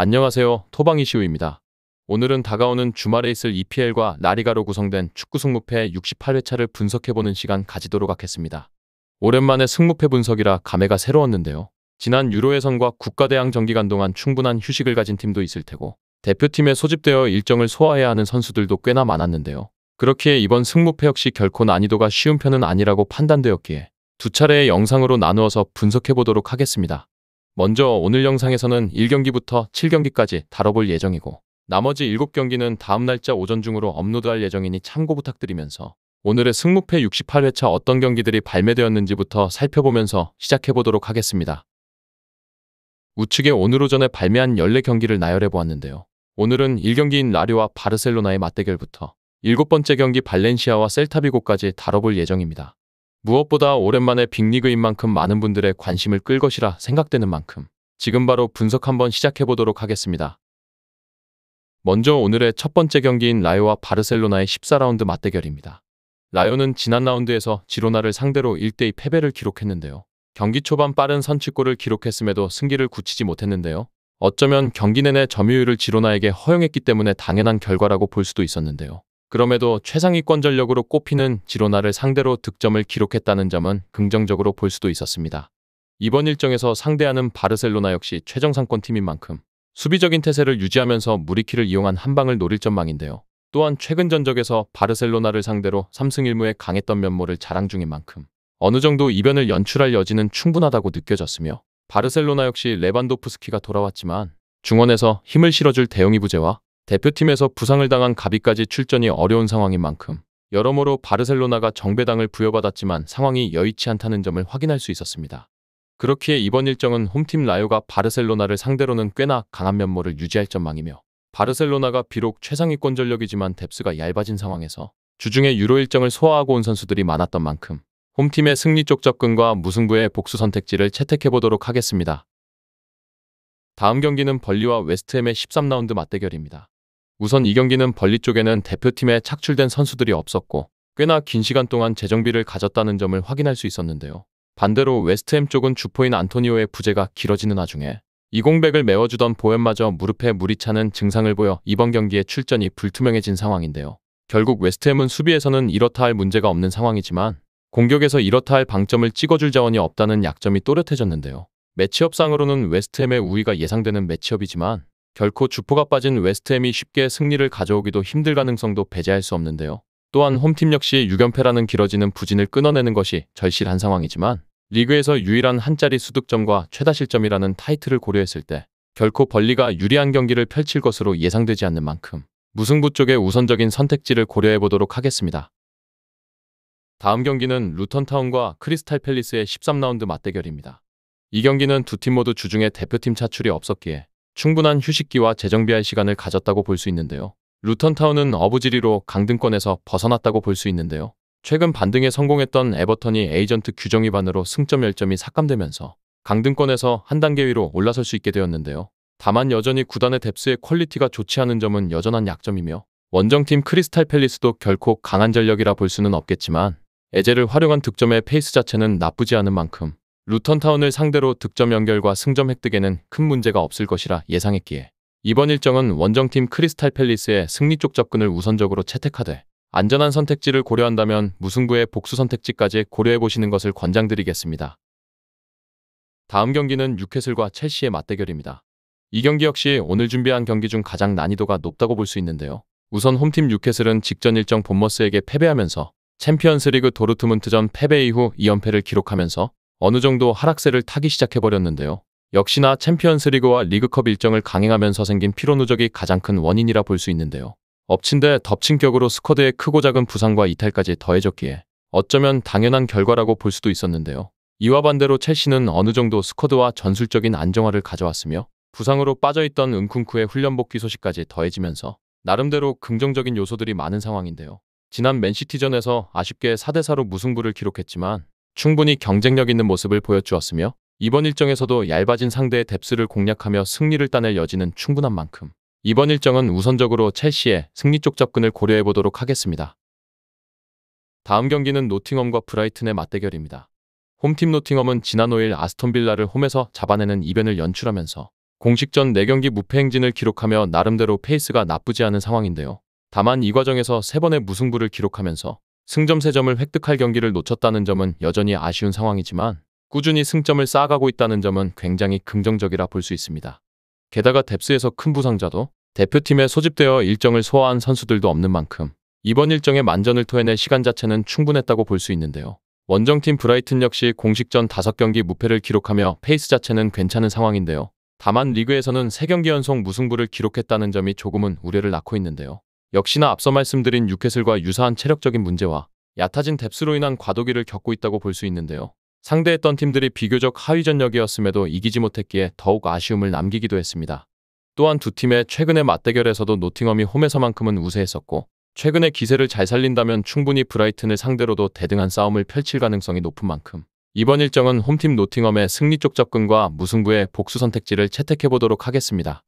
안녕하세요. 토방이시우입니다. 오늘은 다가오는 주말에 있을 EPL과 라리가로 구성된 축구 승무패 68회차를 분석해보는 시간 가지도록 하겠습니다. 오랜만에 승무패 분석이라 감회가 새로웠는데요. 지난 유로 예선과 국가대항 정기간 동안 충분한 휴식을 가진 팀도 있을 테고 대표팀에 소집되어 일정을 소화해야 하는 선수들도 꽤나 많았는데요. 그렇기에 이번 승무패 역시 결코 난이도가 쉬운 편은 아니라고 판단되었기에 두 차례의 영상으로 나누어서 분석해보도록 하겠습니다. 먼저 오늘 영상에서는 1경기부터 7경기까지 다뤄볼 예정이고 나머지 7경기는 다음 날짜 오전 중으로 업로드할 예정이니 참고 부탁드리면서 오늘의 승무패 68회차 어떤 경기들이 발매되었는지부터 살펴보면서 시작해보도록 하겠습니다. 우측에 오늘 오전에 발매한 14경기를 나열해보았는데요. 오늘은 1경기인 라리오와 바르셀로나의 맞대결부터 7번째 경기 발렌시아와 셀타비고까지 다뤄볼 예정입니다. 무엇보다 오랜만에 빅리그인 만큼 많은 분들의 관심을 끌 것이라 생각되는 만큼 지금 바로 분석 한번 시작해보도록 하겠습니다. 먼저 오늘의 첫 번째 경기인 라요와 바르셀로나의 14라운드 맞대결입니다. 라요는 지난 라운드에서 지로나를 상대로 1대2 패배를 기록했는데요. 경기 초반 빠른 선취골을 기록했음에도 승기를 굳히지 못했는데요. 어쩌면 경기 내내 점유율을 지로나에게 허용했기 때문에 당연한 결과라고 볼 수도 있었는데요. 그럼에도 최상위권 전력으로 꼽히는 지로나를 상대로 득점을 기록했다는 점은 긍정적으로 볼 수도 있었습니다. 이번 일정에서 상대하는 바르셀로나 역시 최정상권 팀인 만큼 수비적인 태세를 유지하면서 무리키를 이용한 한방을 노릴 전망인데요. 또한 최근 전적에서 바르셀로나를 상대로 3승 1무의 강했던 면모를 자랑 중인 만큼 어느 정도 이변을 연출할 여지는 충분하다고 느껴졌으며 바르셀로나 역시 레반도프스키가 돌아왔지만 중원에서 힘을 실어줄 대영이 부재와 대표팀에서 부상을 당한 가비까지 출전이 어려운 상황인 만큼 여러모로 바르셀로나가 정배당을 부여받았지만 상황이 여의치 않다는 점을 확인할 수 있었습니다. 그렇기에 이번 일정은 홈팀 라요가 바르셀로나를 상대로는 꽤나 강한 면모를 유지할 전망이며 바르셀로나가 비록 최상위권 전력이지만 뎁스가 얇아진 상황에서 주중에 유로 일정을 소화하고 온 선수들이 많았던 만큼 홈팀의 승리 쪽 접근과 무승부의 복수 선택지를 채택해보도록 하겠습니다. 다음 경기는 벌리와 웨스트햄의 13라운드 맞대결입니다. 우선 이 경기는 벌리 쪽에는 대표팀에 착출된 선수들이 없었고 꽤나 긴 시간 동안 재정비를 가졌다는 점을 확인할 수 있었는데요. 반대로 웨스트햄 쪽은 주포인 안토니오의 부재가 길어지는 와중에 이공백을 메워주던 보엠마저 무릎에 물이 차는 증상을 보여 이번 경기에 출전이 불투명해진 상황인데요. 결국 웨스트햄은 수비에서는 이렇다 할 문제가 없는 상황이지만 공격에서 이렇다 할 방점을 찍어줄 자원이 없다는 약점이 또렷해졌는데요. 매치업상으로는 웨스트햄의 우위가 예상되는 매치업이지만 결코 주포가 빠진 웨스트햄이 쉽게 승리를 가져오기도 힘들 가능성도 배제할 수 없는데요. 또한 홈팀 역시 6연패라는 길어지는 부진을 끊어내는 것이 절실한 상황이지만 리그에서 유일한 한자리 수득점과 최다 실점이라는 타이틀을 고려했을 때 결코 벌리가 유리한 경기를 펼칠 것으로 예상되지 않는 만큼 무승부 쪽의 우선적인 선택지를 고려해보도록 하겠습니다. 다음 경기는 루턴타운과 크리스탈 팰리스의 13라운드 맞대결입니다. 이 경기는 두 팀 모두 주중에 대표팀 차출이 없었기에 충분한 휴식기와 재정비할 시간을 가졌다고 볼 수 있는데요. 루턴타운은 어부지리로 강등권에서 벗어났다고 볼 수 있는데요. 최근 반등에 성공했던 에버턴이 에이전트 규정 위반으로 승점 10점이 삭감되면서 강등권에서 한 단계 위로 올라설 수 있게 되었는데요. 다만 여전히 구단의 뎁스의 퀄리티가 좋지 않은 점은 여전한 약점이며 원정팀 크리스탈 팰리스도 결코 강한 전력이라 볼 수는 없겠지만 에제를 활용한 득점의 페이스 자체는 나쁘지 않은 만큼 루턴타운을 상대로 득점 연결과 승점 획득에는 큰 문제가 없을 것이라 예상했기에 이번 일정은 원정팀 크리스탈 팰리스의 승리 쪽 접근을 우선적으로 채택하되 안전한 선택지를 고려한다면 무승부의 복수 선택지까지 고려해보시는 것을 권장드리겠습니다. 다음 경기는 뉴캐슬과 첼시의 맞대결입니다. 이 경기 역시 오늘 준비한 경기 중 가장 난이도가 높다고 볼 수 있는데요. 우선 홈팀 뉴캐슬은 직전 일정 본머스에게 패배하면서 챔피언스리그 도르트문트전 패배 이후 2연패를 기록하면서 어느 정도 하락세를 타기 시작해버렸는데요. 역시나 챔피언스리그와 리그컵 일정을 강행하면서 생긴 피로 누적이 가장 큰 원인이라 볼 수 있는데요. 엎친 데 덮친 격으로 스쿼드의 크고 작은 부상과 이탈까지 더해졌기에 어쩌면 당연한 결과라고 볼 수도 있었는데요. 이와 반대로 첼시는 어느 정도 스쿼드와 전술적인 안정화를 가져왔으며 부상으로 빠져있던 은쿤쿠의 훈련 복귀 소식까지 더해지면서 나름대로 긍정적인 요소들이 많은 상황인데요. 지난 맨시티전에서 아쉽게 4대4로 무승부를 기록했지만 충분히 경쟁력 있는 모습을 보여주었으며 이번 일정에서도 얇아진 상대의 뎁스를 공략하며 승리를 따낼 여지는 충분한 만큼 이번 일정은 우선적으로 첼시의 승리 쪽 접근을 고려해보도록 하겠습니다. 다음 경기는 노팅엄과 브라이튼의 맞대결입니다. 홈팀 노팅엄은 지난 5일 아스톤 빌라를 홈에서 잡아내는 이변을 연출하면서 공식 전 4경기 무패 행진을 기록하며 나름대로 페이스가 나쁘지 않은 상황인데요. 다만 이 과정에서 3번의 무승부를 기록하면서 승점 3점을 획득할 경기를 놓쳤다는 점은 여전히 아쉬운 상황이지만 꾸준히 승점을 쌓아가고 있다는 점은 굉장히 긍정적이라 볼 수 있습니다. 게다가 뎁스에서 큰 부상자도 대표팀에 소집되어 일정을 소화한 선수들도 없는 만큼 이번 일정에 만전을 토해낼 시간 자체는 충분했다고 볼 수 있는데요. 원정팀 브라이튼 역시 공식전 5경기 무패를 기록하며 페이스 자체는 괜찮은 상황인데요. 다만 리그에서는 3경기 연속 무승부를 기록했다는 점이 조금은 우려를 낳고 있는데요. 역시나 앞서 말씀드린 뉴캐슬과 유사한 체력적인 문제와 얕아진 뎁스로 인한 과도기를 겪고 있다고 볼 수 있는데요. 상대했던 팀들이 비교적 하위 전력이었음에도 이기지 못했기에 더욱 아쉬움을 남기기도 했습니다. 또한 두 팀의 최근의 맞대결에서도 노팅엄이 홈에서만큼은 우세했었고 최근의 기세를 잘 살린다면 충분히 브라이튼을 상대로도 대등한 싸움을 펼칠 가능성이 높은 만큼 이번 일정은 홈팀 노팅엄의 승리 쪽 접근과 무승부의 복수 선택지를 채택해보도록 하겠습니다.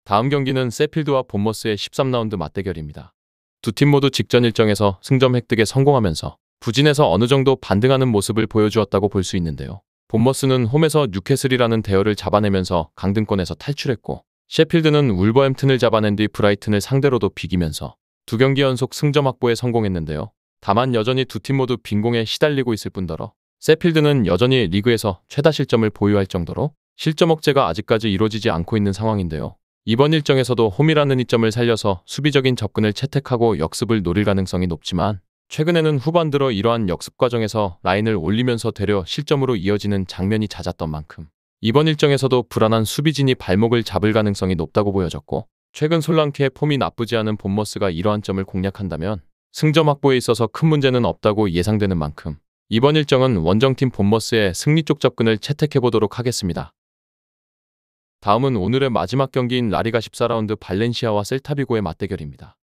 다음 경기는 세필드와 본머스의 13라운드 맞대결입니다. 두 팀 모두 직전 일정에서 승점 획득에 성공하면서 부진에서 어느 정도 반등하는 모습을 보여주었다고 볼 수 있는데요. 본머스는 홈에서 뉴캐슬이라는 대열을 잡아내면서 강등권에서 탈출했고 셰필드는 울버햄튼을 잡아낸 뒤 브라이튼을 상대로도 비기면서 2경기 연속 승점 확보에 성공했는데요. 다만 여전히 두 팀 모두 빈공에 시달리고 있을 뿐더러 셰필드는 여전히 리그에서 최다 실점을 보유할 정도로 실점 억제가 아직까지 이루어지지 않고 있는 상황인데요. 이번 일정에서도 홈이라는 이점을 살려서 수비적인 접근을 채택하고 역습을 노릴 가능성이 높지만 최근에는 후반 들어 이러한 역습 과정에서 라인을 올리면서 되려 실점으로 이어지는 장면이 잦았던 만큼 이번 일정에서도 불안한 수비진이 발목을 잡을 가능성이 높다고 보여졌고 최근 솔랑케의 폼이 나쁘지 않은 본머스가 이러한 점을 공략한다면 승점 확보에 있어서 큰 문제는 없다고 예상되는 만큼 이번 일정은 원정팀 본머스의 승리 쪽 접근을 채택해보도록 하겠습니다. 다음은 오늘의 마지막 경기인 라리가 14라운드 발렌시아와 셀타비고의 맞대결입니다.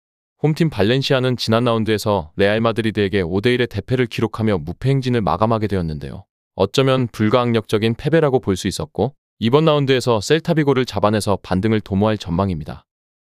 홈팀 발렌시아는 지난 라운드에서 레알 마드리드에게 5대1의 대패를 기록하며 무패 행진을 마감하게 되었는데요. 어쩌면 불가항력적인 패배라고 볼 수 있었고 이번 라운드에서 셀타비고를 잡아내서 반등을 도모할 전망입니다.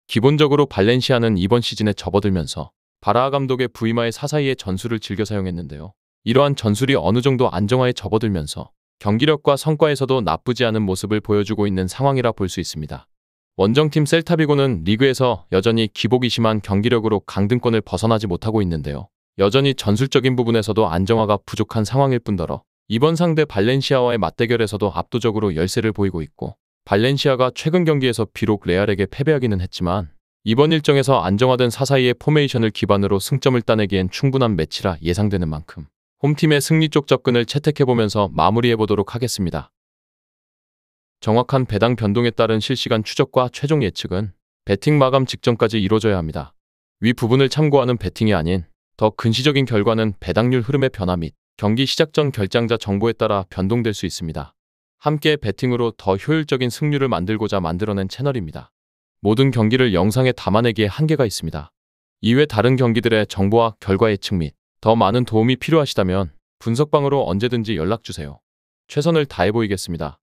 기본적으로 발렌시아는 이번 시즌에 접어들면서 바라하 감독의 부이마의 사사이의 전술을 즐겨 사용했는데요. 이러한 전술이 어느 정도 안정화에 접어들면서 경기력과 성과에서도 나쁘지 않은 모습을 보여주고 있는 상황이라 볼 수 있습니다. 원정팀 셀타비고는 리그에서 여전히 기복이 심한 경기력으로 강등권을 벗어나지 못하고 있는데요. 여전히 전술적인 부분에서도 안정화가 부족한 상황일 뿐더러 이번 상대 발렌시아와의 맞대결에서도 압도적으로 열세를 보이고 있고 발렌시아가 최근 경기에서 비록 레알에게 패배하기는 했지만 이번 일정에서 안정화된 사사이의 포메이션을 기반으로 승점을 따내기엔 충분한 매치라 예상되는 만큼 홈팀의 승리 쪽 접근을 채택해보면서 마무리해보도록 하겠습니다. 정확한 배당 변동에 따른 실시간 추적과 최종 예측은 배팅 마감 직전까지 이루어져야 합니다. 위 부분을 참고하는 배팅이 아닌 더 근시적인 결과는 배당률 흐름의 변화 및 경기 시작 전 결장자 정보에 따라 변동될 수 있습니다. 함께 배팅으로 더 효율적인 승률을 만들고자 만들어낸 채널입니다. 모든 경기를 영상에 담아내기에 한계가 있습니다. 이외 다른 경기들의 정보와 결과 예측 및 더 많은 도움이 필요하시다면 분석방으로 언제든지 연락주세요. 최선을 다해 보이겠습니다.